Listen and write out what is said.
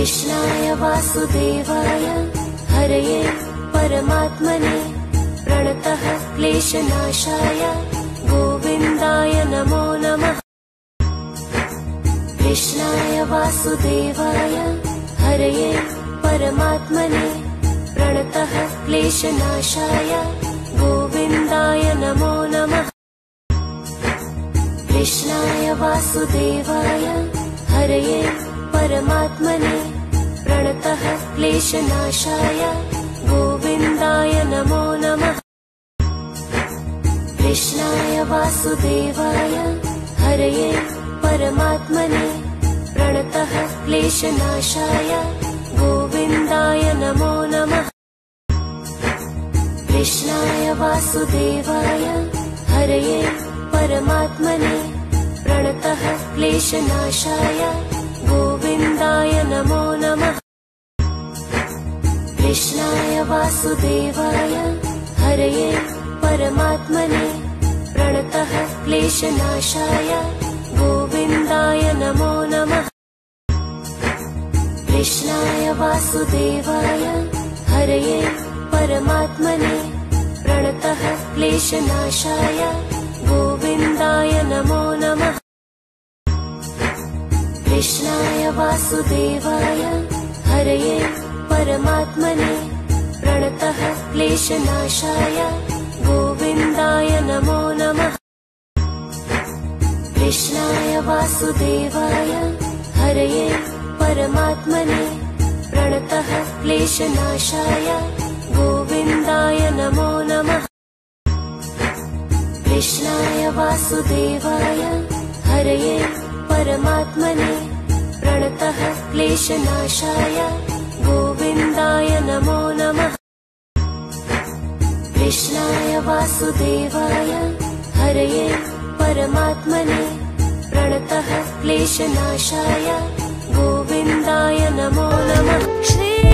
कृष्णाय वासुदेवाय हरये परमात्मने प्रणतः क्लेशनाशाय गोविन्दाय नमो नमः। कृष्णाय वासुदेवाय हरये परमात्मने प्रणतः क्लेशनाशाय गोविन्दाय नमो नमः। कृष्णाय वासुदेवाय हरये परमात्मने प्रणतः क्लेशनाशाय गोविन्दाय नमो नमः। कृष्णाय वासुदेवाय हरये परमात्मने प्रणतः क्लेशनाशाय गोविन्दाय नमो नमः। कृष्णाय वासुदेवाय हरये परमात्मने प्रणतः क्लेशनाशाय गोविन्दाय नमो नमः। कृष्णाय वासुदेवाय हरये परमात्मने प्रणतः क्लेशनाशाय गोविन्दाय नमो नमः। कृष्णाय वासुदेवाय हरये परमात्मने प्रणतः क्लेशनाशाय गोविन्दाय नमो नमः। कृष्णाय वासुदेवाय हरये परमात्मने प्रणतः क्लेशनाशाय गोविन्दाय नमो नमः। कृष्णाय वासुदेवाय हरये परमात्मने प्रणतः क्लेशनाशाय गोविन्दाय नमो नमः। कृष्णाय वासुदेवाय हरये परमात्मने प्रणतः क्लेशनाशाय गोविन्दाय नमो नमः। कृष्णाय वासुदेवाय हरये परमात्मने प्रणतः क्लेशनाशाय गोविन्दाय नमो नमः।